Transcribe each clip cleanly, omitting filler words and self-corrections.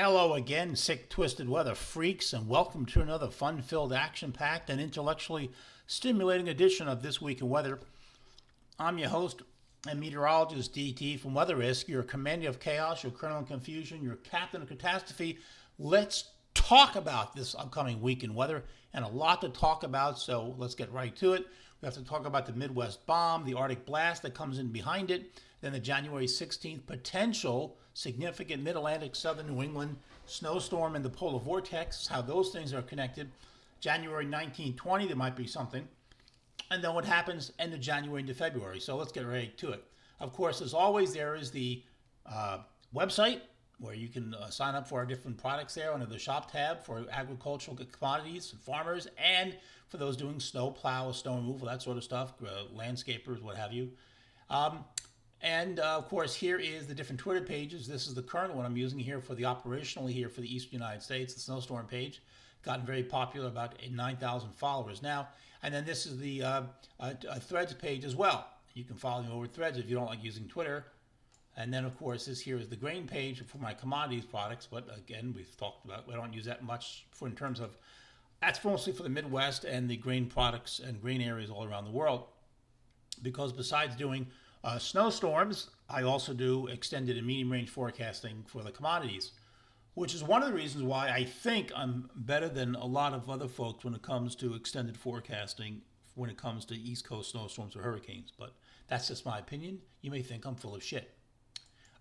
Hello again, sick, twisted weather freaks, and welcome to another fun-filled, action-packed, and intellectually stimulating edition of This Week in Weather. I'm your host and meteorologist, DT, from Weather Risk, your commander of chaos, your colonel of confusion, your captain of catastrophe. Let's talk about this upcoming week in weather, and a lot to talk about, so let's get right to it. We have to talk about the Midwest bomb, the Arctic blast that comes in behind it, then the January 16th potential significant mid-Atlantic southern New England snowstorm and the polar vortex, how those things are connected. January 19, 20, there might be something. And then what happens end of January into February. So let's get right to it. Of course, as always, there is the website where you can sign up for our different products there under the shop tab for agricultural commodities, farmers, and for those doing snow plow, snow removal, that sort of stuff, landscapers, what have you. Of course, here is the different Twitter pages. This is the current one I'm using here for the operationally here for the Eastern United States, the snowstorm page. Gotten very popular, about 9,000 followers now. And then this is the Threads page as well. You can follow me over Threads if you don't like using Twitter. And then, of course, this here is the grain page for my commodities products. But again, we've talked about, I don't use that much in terms of, that's mostly for the Midwest and the grain products and grain areas all around the world. Because besides doing snowstorms, I also do extended and medium range forecasting for the commodities, which is one of the reasons why I think I'm better than a lot of other folks when it comes to extended forecasting, when it comes to East Coast snowstorms or hurricanes. But that's just my opinion. You may think I'm full of shit.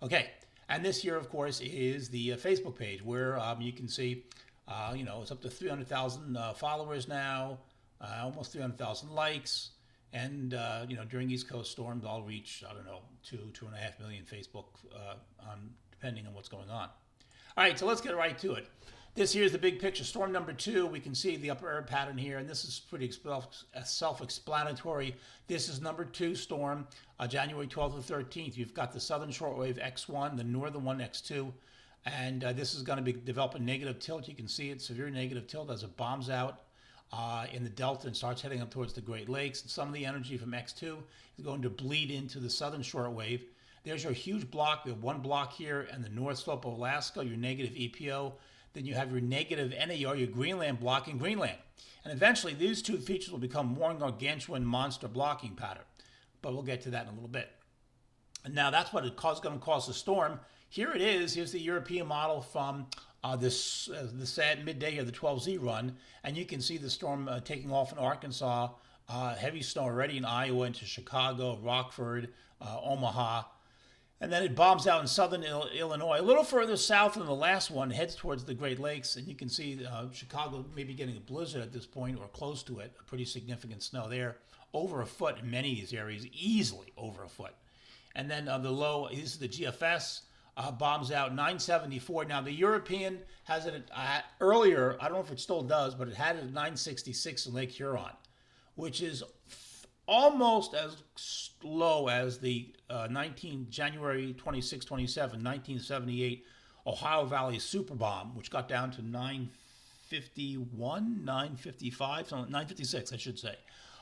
Okay, and this here, of course, is the Facebook page where you can see, it's up to 300,000 followers now, almost 300,000 likes. And, during East Coast storms, I'll reach, 2.5 million Facebook, depending on what's going on. All right, so let's get right to it. This here is the big picture. Storm number 2, we can see the upper air pattern here, and this is pretty self-explanatory. This is number 2 storm, January 12th or 13th. You've got the southern shortwave X1, the northern one X2, and this is going to develop a negative tilt. You can see it, severe negative tilt as it bombs out in the Delta and starts heading up towards the Great Lakes. And some of the energy from X2 is going to bleed into the southern shortwave. There's your huge block. We have one block here and the north slope of Alaska, your negative EPO. Then you have your negative NAR, your Greenland block in Greenland. And eventually these two features will become one gargantuan monster blocking pattern. But we'll get to that in a little bit. And now that's what it's going to cause a storm. Here it is. Here's the European model from the sad midday of the 12Z run. And you can see the storm taking off in Arkansas. Heavy snow already in Iowa into Chicago, Rockford, Omaha. And then it bombs out in southern Illinois. A little further south than the last one, heads towards the Great Lakes. And you can see Chicago maybe getting a blizzard at this point or close to it. A pretty significant snow there. Over a foot in many of these areas, easily over a foot. And then the low, this is the GFS, bombs out 974. Now, the European has it earlier, I don't know if it still does, but it had it at 966 in Lake Huron, which is almost as low as the January 26, 27, 1978 Ohio Valley super bomb, which got down to 951, 955, 956, I should say.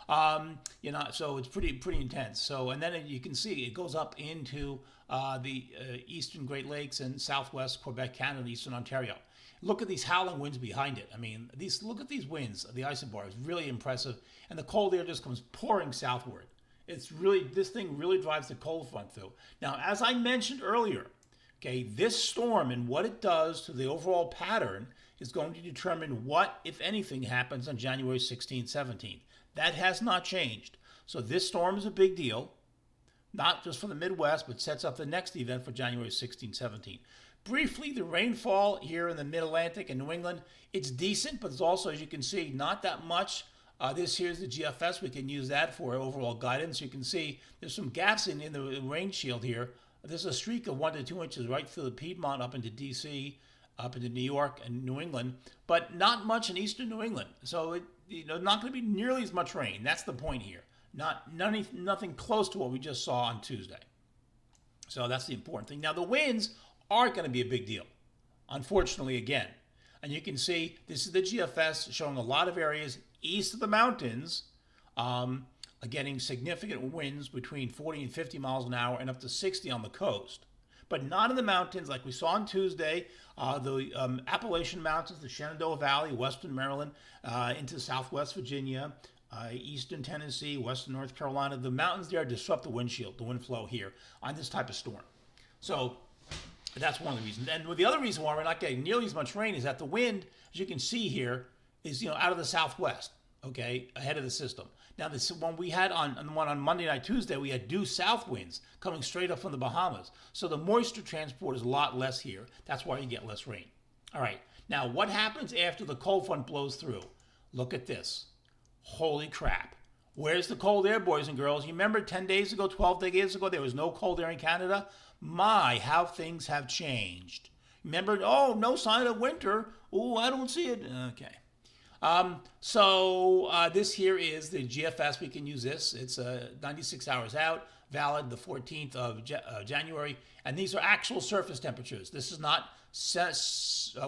So it's pretty intense. So, and then you can see it goes up into the eastern Great Lakes and southwest Quebec, Canada, eastern Ontario. Look at these howling winds behind it. I mean, look at these winds. The isobar is really impressive, and the cold air just comes pouring southward. This thing really drives the cold front through. Now, as I mentioned earlier, okay, this storm and what it does to the overall pattern is going to determine what, if anything, happens on January 16th, 17th. That has not changed. So this storm is a big deal, not just for the Midwest, but sets up the next event for January 16th, 17th. Briefly, the rainfall here in the Mid-Atlantic and New England, it's decent, but it's also, as you can see, not that much. This here's the GFS. We can use that for overall guidance. You can see there's some gaps in the rain shield here. There's a streak of 1 to 2 inches right through the Piedmont up into D.C., up into New York and New England, but not much in eastern New England. So, not going to be nearly as much rain. That's the point here. Nothing close to what we just saw on Tuesday. So that's the important thing. Now, the winds are going to be a big deal, unfortunately, again. And you can see this is the GFS showing a lot of areas east of the mountains are getting significant winds between 40 and 50 miles an hour and up to 60 on the coast. but not in the mountains like we saw on Tuesday. The Appalachian Mountains, the Shenandoah Valley, western Maryland, into southwest Virginia, eastern Tennessee, western North Carolina. The mountains there disrupt the windshield, the wind flow here on this type of storm. So that's one of the reasons. And the other reason why we're not getting nearly as much rain is that the wind, as you can see here, is out of the southwest, okay, ahead of the system. Now, this one we had on Monday night, Tuesday, we had due south winds coming straight up from the Bahamas. So the moisture transport is a lot less here. That's why you get less rain. All right. Now, what happens after the cold front blows through? Look at this. Holy crap. Where's the cold air, boys and girls? You remember 10 days ago, 12 days ago, there was no cold air in Canada? My, how things have changed. Remember, oh, no sign of winter. Oh, I don't see it. Okay. This here is the GFS. We can use this. It's 96 hours out, valid the 14th of January. And these are actual surface temperatures. This is not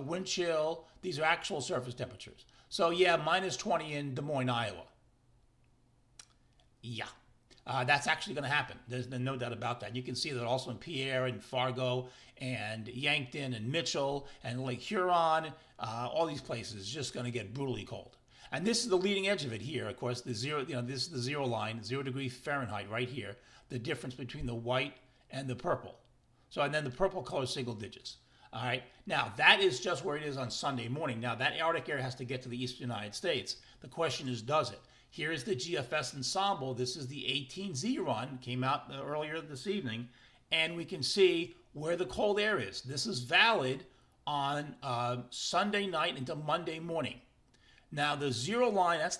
wind chill. These are actual surface temperatures. So, yeah, minus 20 in Des Moines, Iowa. Yeah. That's actually going to happen. There's no doubt about that. You can see that also in Pierre and Fargo and Yankton and Mitchell and Lake Huron, all these places just going to get brutally cold. And this is the leading edge of it here. Of course, the zero, this is the 0 line, 0 degree Fahrenheit right here. The difference between the white and the purple. So, and then the purple color is single digits. All right. Now, that is just where it is on Sunday morning. Now, that Arctic air has to get to the eastern United States. The question is, does it? Here is the GFS ensemble. This is the 18Z run, came out earlier this evening, and we can see where the cold air is. This is valid on Sunday night into Monday morning. Now, the 0 line, that's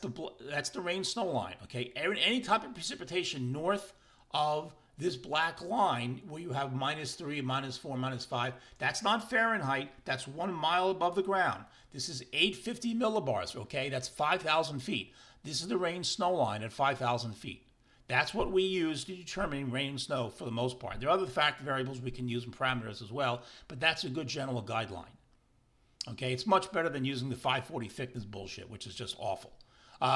the rain snow line, okay? Any type of precipitation north of this black line where you have minus 3, minus 4, minus 5, that's not Fahrenheit. That's 1 mile above the ground. This is 850 millibars, okay? That's 5,000 feet. This is the rain snow line at 5,000 feet. That's what we use to determine rain and snow for the most part. There are other factor variables we can use and parameters as well, but that's a good general guideline. Okay, it's much better than using the 540 thickness bullshit, which is just awful.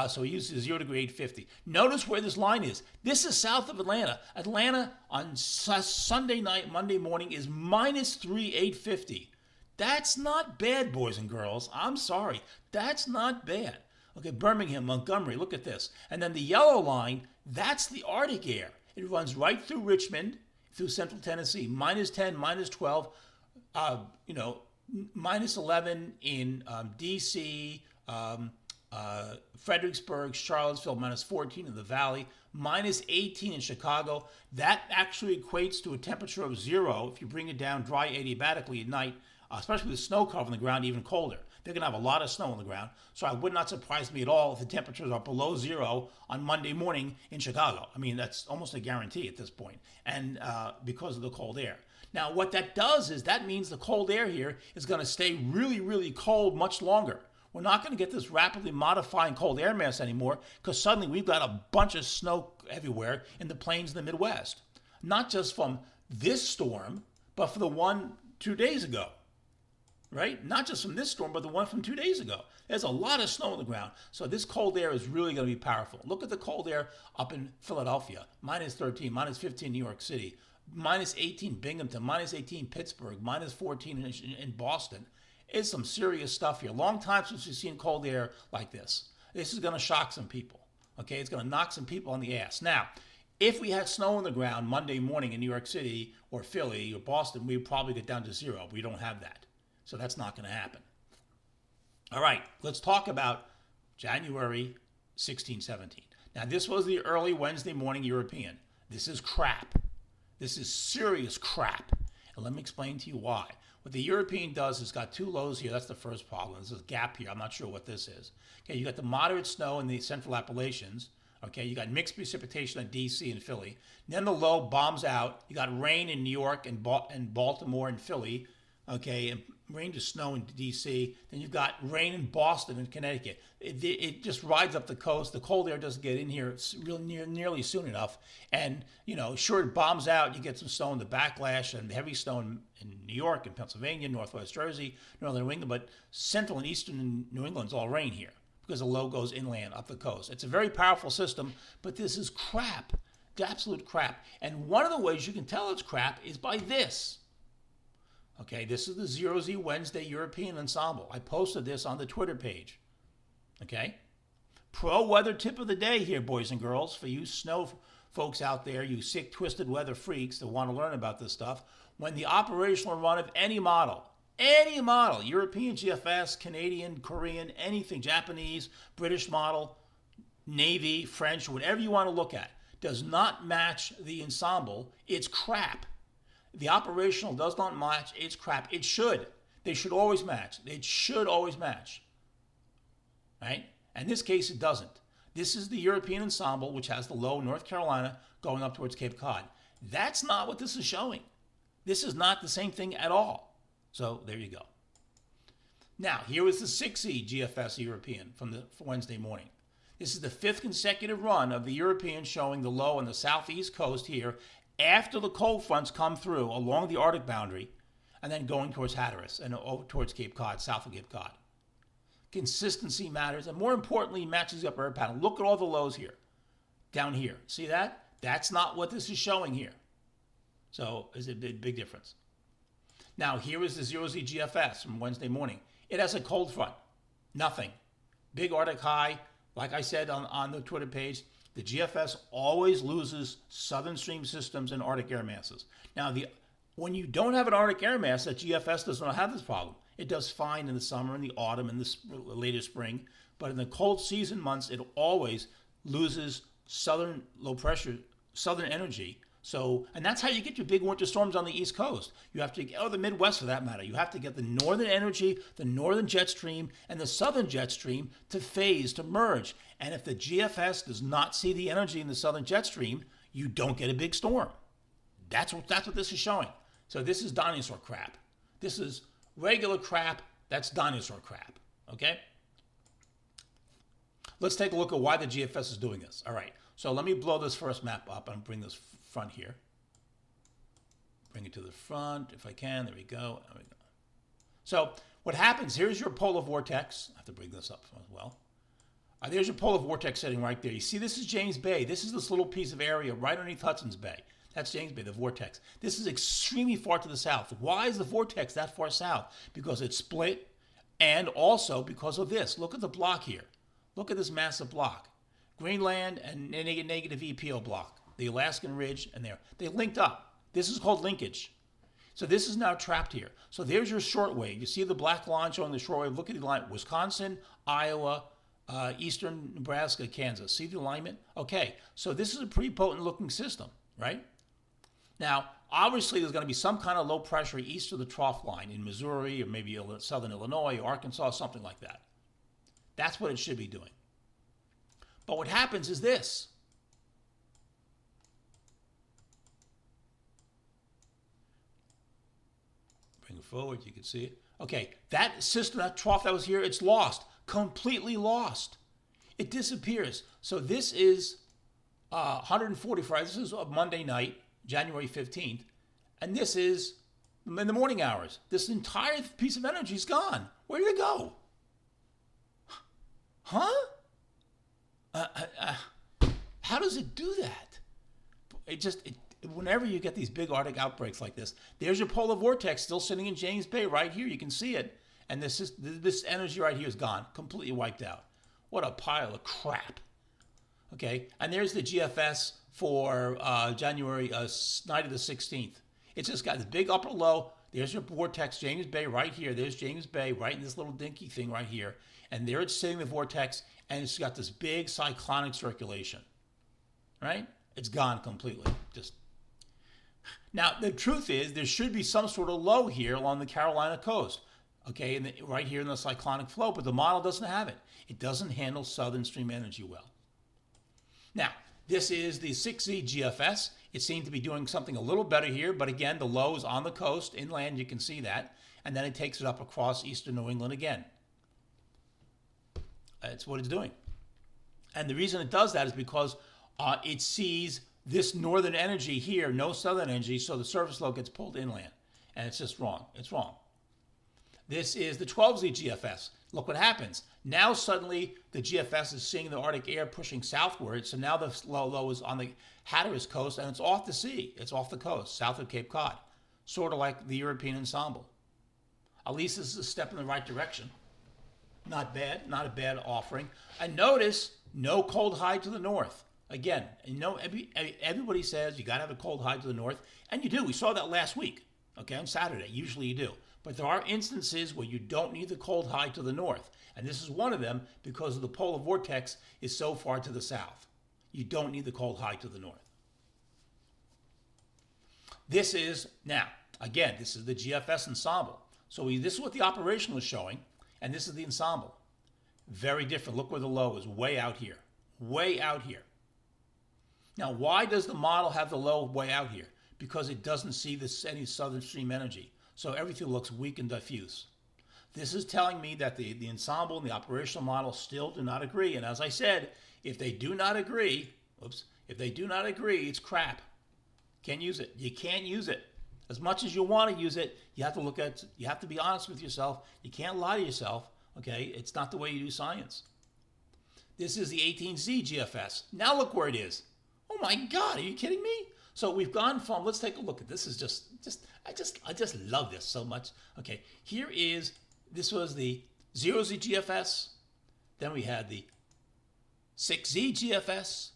So we use the 0 degree 850. Notice where this line is. This is south of Atlanta. Atlanta on Sunday night, Monday morning is minus 3, 850. That's not bad, boys and girls. I'm sorry. That's not bad. Okay, Birmingham, Montgomery, look at this. And then the yellow line, that's the Arctic air. It runs right through Richmond, through central Tennessee, minus 10, minus 12, minus 11 in D.C., Fredericksburg, Charlottesville, minus 14 in the Valley, minus 18 in Chicago. That actually equates to a temperature of 0 if you bring it down dry adiabatically at night, especially with snow cover on the ground, even colder. They're going to have a lot of snow on the ground, so it would not surprise me at all if the temperatures are below 0 on Monday morning in Chicago. I mean, that's almost a guarantee at this point, and because of the cold air. Now, what that does is that means the cold air here is going to stay really, really cold much longer. We're not going to get this rapidly modifying cold air mass anymore because suddenly we've got a bunch of snow everywhere in the plains in the Midwest. Not just from this storm, but for the one 2 days ago. Right? Not just from this storm, but the one from 2 days ago. There's a lot of snow on the ground. So this cold air is really going to be powerful. Look at the cold air up in Philadelphia. Minus 13, minus 15 New York City. Minus 18 Binghamton. Minus 18 Pittsburgh. Minus 14 in Boston. It's some serious stuff here. Long time since we've seen cold air like this. This is going to shock some people. Okay? It's going to knock some people on the ass. Now, if we had snow on the ground Monday morning in New York City or Philly or Boston, we'd probably get down to 0. We don't have that. So that's not going to happen. All right, let's talk about January 16, 17. Now, this was the early Wednesday morning European. This is crap. This is serious crap. And let me explain to you why. What the European does is got 2 lows here. That's the first problem. There's a gap here. I'm not sure what this is. Okay, you got the moderate snow in the central Appalachians. Okay, you got mixed precipitation in D.C. and Philly. Then the low bombs out. You got rain in New York and Baltimore and Philly. Okay, and rain to snow in D.C. Then you've got rain in Boston and Connecticut. It just rides up the coast. The cold air doesn't get in here nearly soon enough. And, sure, it bombs out. You get some snow in the backlash and heavy snow in New York and Pennsylvania, northwest Jersey, northern New England. But central and eastern New England's all rain here because the low goes inland up the coast. It's a very powerful system, but this is crap. It's absolute crap. And one of the ways you can tell it's crap is by this. Okay, this is the 0Z Wednesday European Ensemble. I posted this on the Twitter page. Okay? Pro weather tip of the day here, boys and girls, for you snow folks out there, you sick, twisted weather freaks that want to learn about this stuff. When the operational run of any model, European GFS, Canadian, Korean, anything, Japanese, British model, Navy, French, whatever you want to look at, does not match the ensemble, it's crap. The operational does not match, it's crap. It should. They should always match. It should always match. Right? In this case, it doesn't. This is the European ensemble, which has the low North Carolina going up towards Cape Cod. That's not what this is showing. This is not the same thing at all. So there you go. Now, here is the 6E GFS European from Wednesday morning. This is the 5th consecutive run of the European showing the low on the southeast coast here after the cold fronts come through along the Arctic boundary and then going towards Hatteras and over towards Cape Cod, south of Cape Cod. Consistency matters, and more importantly, matches the upper air pattern. Look at all the lows here, down here. See that? That's not what this is showing here. So there's a big difference. Now, here is the 0Z GFS from Wednesday morning. It has a cold front. Nothing. Big Arctic high. Like I said on the Twitter page, the GFS always loses southern stream systems and Arctic air masses. Now, when you don't have an Arctic air mass, that GFS does not have this problem. It does fine in the summer, in the autumn, in the later spring. But in the cold season months, it always loses southern low pressure, southern energy. So, and that's how you get your big winter storms on the East Coast. You have to, or the Midwest for that matter. You have to get the northern energy, the northern jet stream, and the southern jet stream to phase, to merge. And if the GFS does not see the energy in the southern jet stream, you don't get a big storm. That's what this is showing. So this is dinosaur crap. This is regular crap. That's dinosaur crap. Okay? Let's take a look at why the GFS is doing this. All right. So let me blow this first map up and bring this front here. Bring it to the front if I can. There we go. There we go. So what happens, here's your polar vortex. I have to bring this up as well. There's your polar vortex sitting right there. You see, this is James Bay. This is this little piece of area right underneath Hudson's Bay. That's James Bay, the vortex. This is extremely far to the south. Why is the vortex that far south? Because it's split, and also because of this. Look at the block here. Look at this massive block. Greenland and negative EPO block. The Alaskan Ridge and there. They linked up. This is called linkage. So this is now trapped here. So there's your shortwave. You see the black line showing the shortwave. Look at the line. Wisconsin, Iowa, eastern Nebraska, Kansas. See the alignment? Okay. So this is a pretty potent looking system, right? Now, obviously, there's going to be some kind of low pressure east of the trough line in Missouri or maybe southern Illinois or Arkansas, something like that. That's what it should be doing. But what happens is this. Bring it forward, you can see it. Okay, that system, that trough that was here, it's lost. Completely lost. It disappears. So this is 145. This is a Monday night, January 15th. And this is in the morning hours. This entire piece of energy is gone. Where did it go? Huh? How does it do that? Whenever you get these big Arctic outbreaks like this, there's your polar vortex still sitting in James Bay right here. You can see it. And this energy right here is gone, completely wiped out. What a pile of crap. Okay, and there's the GFS for January night of the 16th. It's just got this big upper low. There's your vortex, James Bay right here. There's James Bay right in this little dinky thing right here. And there it's sitting in the vortex, and it's got this big cyclonic circulation. Right? It's gone completely. Now, the truth is, there should be some sort of low here along the Carolina coast. Okay, right here in the cyclonic flow, but the model doesn't have it. It doesn't handle southern stream energy well. Now, this is the 6Z GFS. It seemed to be doing something a little better here, but again, the low is on the coast, inland, you can see that, and then it takes it up across eastern New England again. That's what it's doing. And the reason it does that is because it sees this northern energy here, no southern energy, so the surface low gets pulled inland. And it's just wrong. It's wrong. This is the 12Z GFS. Look what happens. Now suddenly the GFS is seeing the Arctic air pushing southward, so now the low is on the Hatteras coast, and it's off the sea. It's off the coast, south of Cape Cod. sort of like the European ensemble. At least this is a step in the right direction. Not bad, not a bad offering. And notice, no cold high to the north. Again, everybody says you got to have a cold high to the north, and you do. We saw that last week, okay, on Saturday. Usually you do. But there are instances where you don't need the cold high to the north. And this is one of them because the polar vortex is so far to the south. You don't need the cold high to the north. This is, now, again, this is the GFS ensemble. So this is what the operational is showing, and this is the ensemble. Very different. Look where the low is, way out here. Way out here. Now, why does the model have the low way out here? Because it doesn't see any southern stream energy. So everything looks weak and diffuse. This is telling me that the ensemble and the operational model still do not agree. And as I said, if they do not agree, it's crap. Can't use it. You can't use it. As much as you want to use it, you have to be honest with yourself. You can't lie to yourself. Okay, it's not the way you do science. This is the 18Z GFS. Now look where it is. Oh my God, are you kidding me? So we've gone from, let's take a look at this. Is I just love this so much. Okay, this was the 0Z GFS. Then we had the 6Z GFS.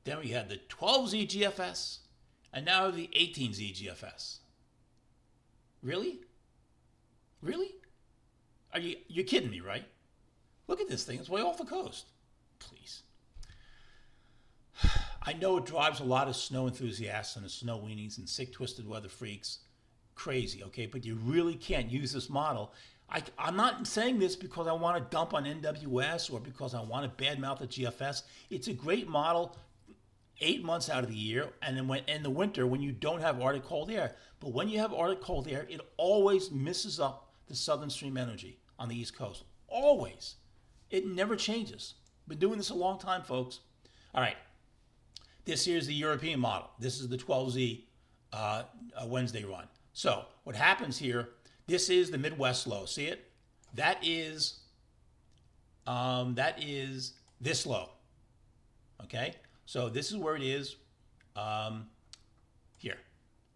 Then we had the 12Z GFS. And now the 18Z GFS. Really? Really? You're kidding me, right? Look at this thing. It's way off the coast. Please. I know it drives a lot of snow enthusiasts and snow weenies and sick, twisted weather freaks crazy, okay? But you really can't use this model. I'm not saying this because I want to dump on NWS or because I want to badmouth the GFS. It's a great model 8 months out of the year, and then in the winter when you don't have Arctic cold air. But when you have Arctic cold air, it always misses up the southern stream energy on the East Coast. Always. It never changes. Been doing this a long time, folks. All right. This here is the European model. This is the 12Z Wednesday run. So what happens here, this is the Midwest low. See it? That is this low. Okay? So this is where it is here.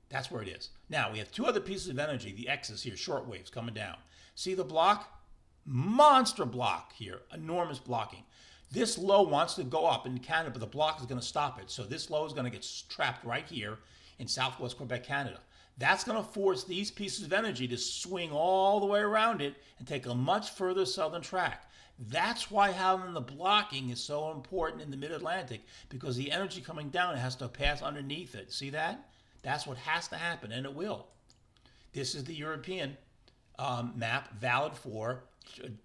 That's where it is. Now, we have two other pieces of energy. The X's here, short waves coming down. See the block? Monster block here. Enormous blocking. This low wants to go up in Canada, but the block is going to stop it. So this low is going to get trapped right here in southwest Quebec, Canada. That's going to force these pieces of energy to swing all the way around it and take a much further southern track. That's why having the blocking is so important in the mid-Atlantic, because the energy coming down has to pass underneath it. See that? That's what has to happen, and it will. This is the European map, valid for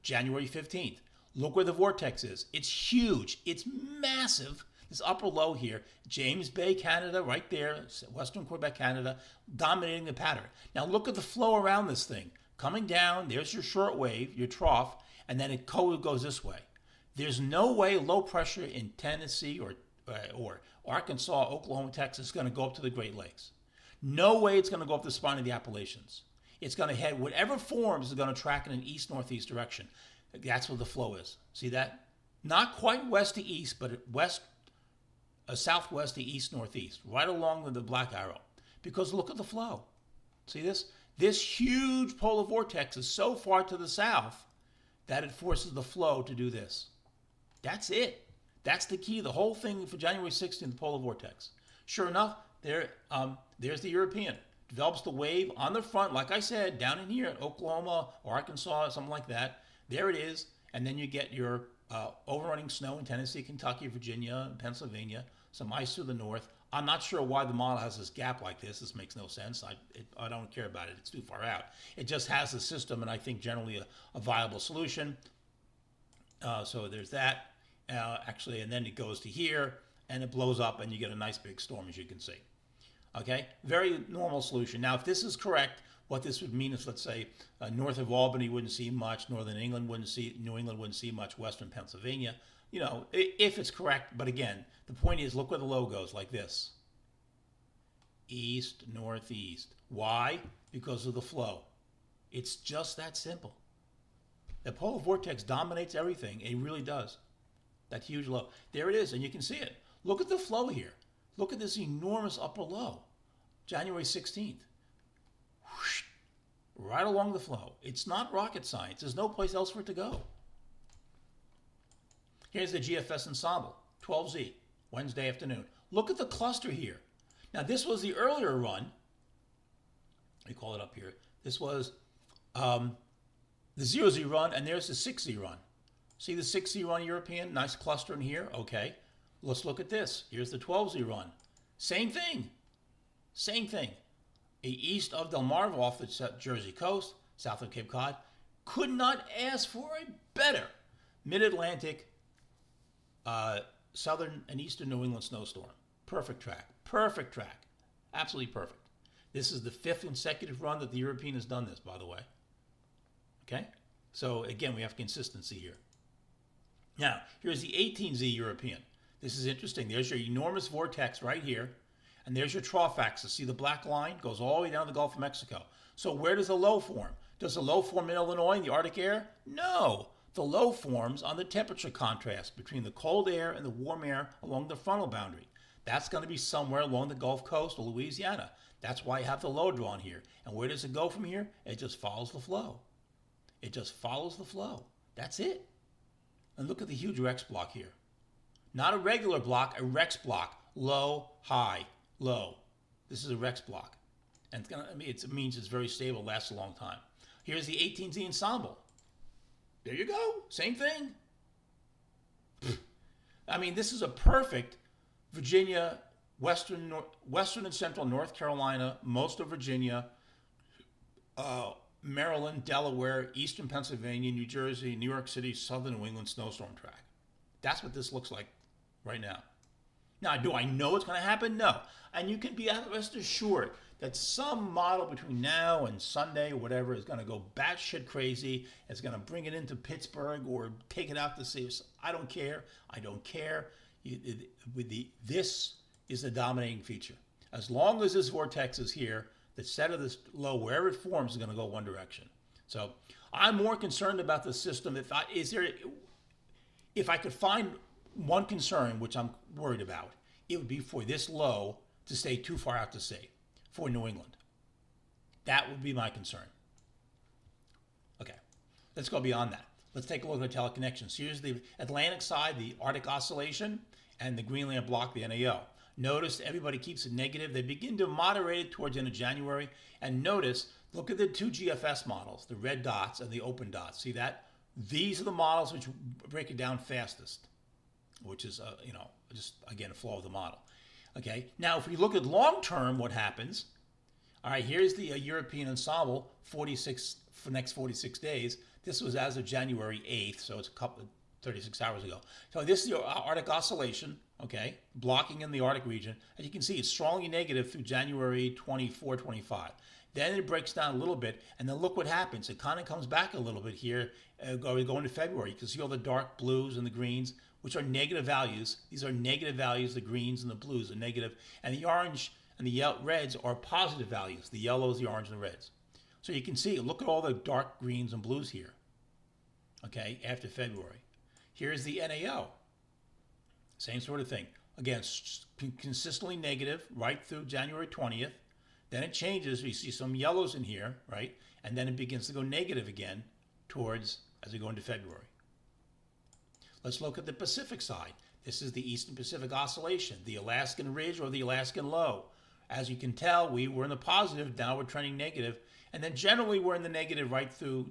January 15th. Look where the vortex is. It's huge. It's massive. This upper low here, James Bay, Canada, right there, western Quebec, Canada, dominating the pattern. Now look at the flow around this thing. Coming down, there's your short wave, your trough, and then it goes this way. There's no way low pressure in Tennessee or Arkansas, Oklahoma, Texas is going to go up to the Great Lakes. No way it's going to go up the spine of the Appalachians. It's going to head, whatever forms is going to track in an east-northeast direction. That's where the flow is. See that? Not quite west to east, but southwest to east-northeast, right along with the black arrow. Because look at the flow. See this? This huge polar vortex is so far to the south that it forces the flow to do this. That's it. That's the key. The whole thing for January 16th, the polar vortex. Sure enough, there's the European. Develops the wave on the front, like I said, down in here, Oklahoma or Arkansas, something like that. There it is. And then you get your overrunning snow in Tennessee, Kentucky, Virginia, and Pennsylvania. Some ice to the north. I'm not sure why the model has this gap like this. This makes no sense. I don't care about it. It's too far out. It just has a system, and I think generally a viable solution. So there's that. Actually, and then it goes to here, and it blows up, and you get a nice big storm, as you can see. Okay? Very normal solution. Now, if this is correct, what this would mean is, let's say, north of Albany wouldn't see much, northern England wouldn't see, New England wouldn't see much, western Pennsylvania. You know, if it's correct, but again, the point is, look where the low goes, like this. East, northeast. Why? Because of the flow. It's just that simple. The polar vortex dominates everything. It really does. That huge low. There it is, and you can see it. Look at the flow here. Look at this enormous upper low. January 16th. whoosh, right along the flow. It's not rocket science. There's no place else for it to go. Here's the GFS ensemble, 12Z, Wednesday afternoon. Look at the cluster here. Now, this was the earlier run. We call it up here. This was the 0Z run, and there's the 6Z run. See the 6Z run European? Nice cluster in here. Okay. Let's look at this. Here's the 12Z run. Same thing. Same thing. East of Delmarva off the Jersey coast, south of Cape Cod. Could not ask for a better mid-Atlantic, southern and eastern New England snowstorm. Perfect track. Perfect track. Absolutely perfect. This is the 5th consecutive run that the European has done this, by the way. Okay? So, again, we have consistency here. Now, here's the 18Z European. This is interesting. There's your enormous vortex right here. And there's your trough axis. See the black line? Goes all the way down to the Gulf of Mexico. So where does the low form? Does the low form in Illinois in the Arctic air? No. The low forms on the temperature contrast between the cold air and the warm air along the frontal boundary. That's going to be somewhere along the Gulf Coast or Louisiana. That's why you have the low drawn here. And where does it go from here? It just follows the flow. It just follows the flow. That's it. And look at the huge Rex block here. Not a regular block, a Rex block. Low, high, low. This is a Rex block. And it means it's very stable, lasts a long time. Here's the 18Z ensemble. There you go. Same thing. I mean, this is a perfect Virginia, western and central North Carolina, most of Virginia, Maryland, Delaware, eastern Pennsylvania, New Jersey, New York City, southern New England snowstorm track. That's what this looks like right now. Now, do I know it's going to happen? No. And you can be rest assured that some model between now and Sunday or whatever is going to go batshit crazy. It's going to bring it into Pittsburgh or take it out to sea. I don't care. I don't care. This is the dominating feature. As long as this vortex is here, the set of this low, wherever it forms, is going to go one direction. So I'm more concerned about the system. If I could find one concern, which I'm worried about, it would be for this low to stay too far out to sea for New England. That would be my concern. Okay, let's go beyond that. Let's take a look at the teleconnections. Here's the Atlantic side, the Arctic Oscillation, and the Greenland block, the NAO. Notice everybody keeps it negative. They begin to moderate it towards the end of January. And notice, look at the two GFS models, the red dots and the open dots. See that? These are the models which break it down fastest, which is, just, again, a flaw of the model. Okay, now if we look at long-term, what happens? All right, here's the European ensemble, 46 for the next 46 days. This was as of January 8th, so it's 36 hours ago. So this is the Arctic Oscillation, okay, blocking in the Arctic region. As you can see, it's strongly negative through January 24, 25. Then it breaks down a little bit, and then look what happens. It kind of comes back a little bit here, going into February. You can see all the dark blues and the greens, which are negative values. These are negative values. The greens and the blues are negative, and the orange and the reds are positive values. The yellows, the orange, and the reds. So you can see, look at all the dark greens and blues here, okay, after February. Here's the NAO. Same sort of thing. Again, consistently negative right through January 20th. Then it changes. We see some yellows in here, right? And then it begins to go negative again as we go into February. Let's look at the Pacific side. This is the Eastern Pacific Oscillation, the Alaskan Ridge or the Alaskan Low. As you can tell, we were in the positive, now we're trending negative. And then generally we're in the negative right through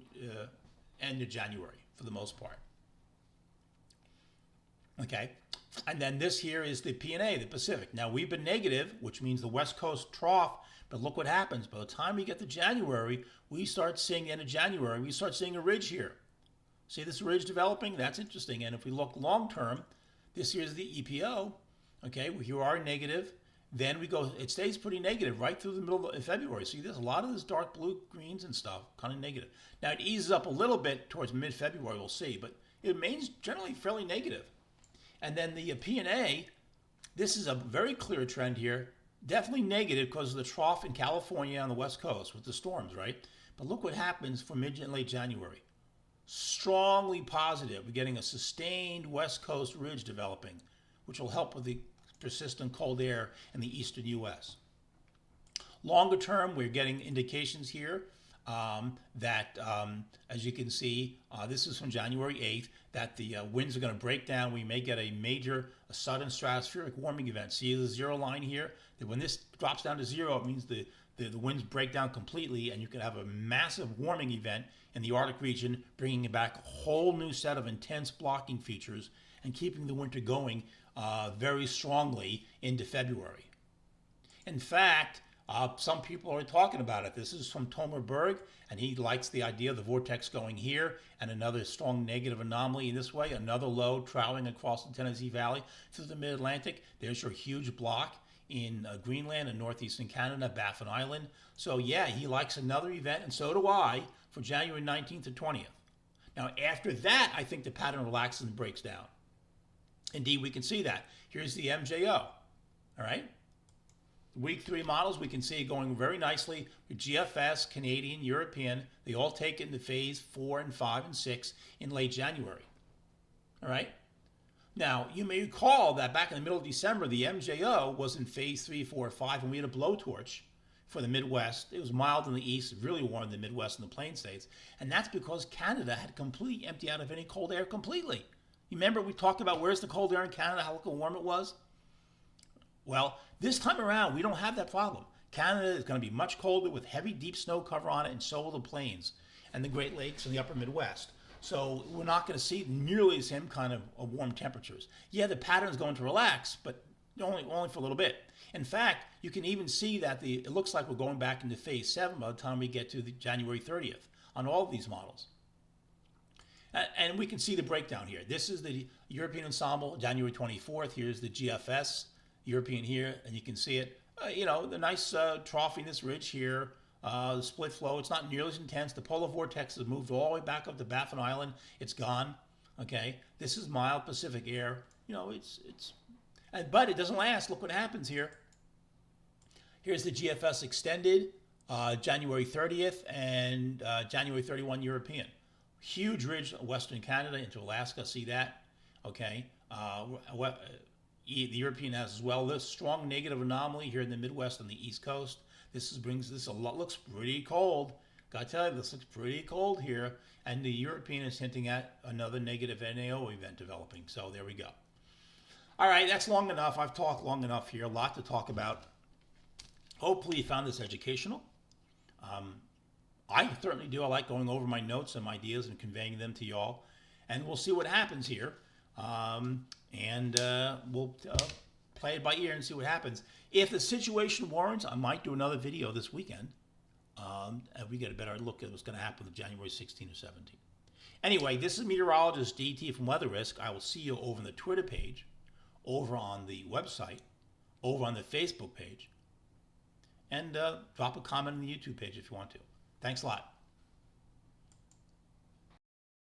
end of January for the most part. Okay, and then this here is the PNA, the Pacific. Now we've been negative, which means the West Coast trough, but look what happens. By the time we get to January, we start seeing the end of January, we start seeing a ridge here. See this ridge developing? That's interesting. And if we look long term, this here is the EPO. Okay, you are negative. Then we go, it stays pretty negative right through the middle of February. See, there's a lot of this dark blue, greens and stuff, kind of negative. Now it eases up a little bit towards mid-February, we'll see, but it remains generally fairly negative. And then the PNA, this is a very clear trend here. Definitely negative because of the trough in California on the West Coast with the storms, right? But look what happens for mid and late January. Strongly positive. We're getting a sustained West Coast ridge developing, which will help with the persistent cold air in the eastern U.S. Longer term, we're getting indications here that, as you can see, this is from January 8th, that the winds are going to break down. We may get a major, a sudden stratospheric warming event. See the zero line here? That when this drops down to zero, it means the winds break down completely, and you can have a massive warming event in the Arctic region, bringing back a whole new set of intense blocking features and keeping the winter going very strongly into February. In fact, some people are talking about it. This is from Tomer Berg, and he likes the idea of the vortex going here and another strong negative anomaly in this way, another low traveling across the Tennessee Valley through the mid-Atlantic. There's your huge block in Greenland and northeastern Canada, Baffin Island. So yeah, he likes another event, and so do I, for January 19th to 20th. Now, after that, I think the pattern relaxes and breaks down. Indeed, we can see that. Here's the MJO, all right? Week 3 models, we can see it going very nicely. GFS, Canadian, European, they all take into phase 4 and 5 and 6 in late January. All right? Now, you may recall that back in the middle of December, the MJO was in phase 3, 4, 5, and we had a blowtorch for the Midwest. It was mild in the east, really warm in the Midwest and the Plain States. And that's because Canada had completely emptied out of any cold air completely. You remember we talked about where's the cold air in Canada, how warm it was? Well, this time around, we don't have that problem. Canada is going to be much colder with heavy, deep snow cover on it, and so will the plains and the Great Lakes and the upper Midwest. So we're not going to see nearly the same kind of warm temperatures. Yeah, the pattern is going to relax, but only for a little bit. In fact, you can even see that it looks like we're going back into phase 7 by the time we get to the January 30th on all of these models. And we can see the breakdown here. This is the European ensemble, January 24th. Here's the GFS, European here, and you can see it. The nice trough in this ridge here, the split flow. It's not nearly as intense. The polar vortex has moved all the way back up to Baffin Island. It's gone. Okay, this is mild Pacific air. But it doesn't last. Look what happens here. Here's the GFS extended, January 30th and January 31 European. Huge ridge, Western Canada into Alaska. See that? Okay. The European has as well. This strong negative anomaly here in the Midwest and the East Coast. Looks pretty cold. Gotta tell you, this looks pretty cold here. And the European is hinting at another negative NAO event developing. So there we go. All right, that's long enough. I've talked long enough here. A lot to talk about. Hopefully you found this educational. I certainly do. I like going over my notes and my ideas and conveying them to y'all. And we'll see what happens here. We'll play it by ear and see what happens. If the situation warrants, I might do another video this weekend. And we get a better look at what's going to happen with January 16 or 17. Anyway, this is meteorologist DT from Weather Risk. I will see you over on the Twitter page, over on the website, over on the Facebook page, and drop a comment on the YouTube page if you want to. Thanks a lot.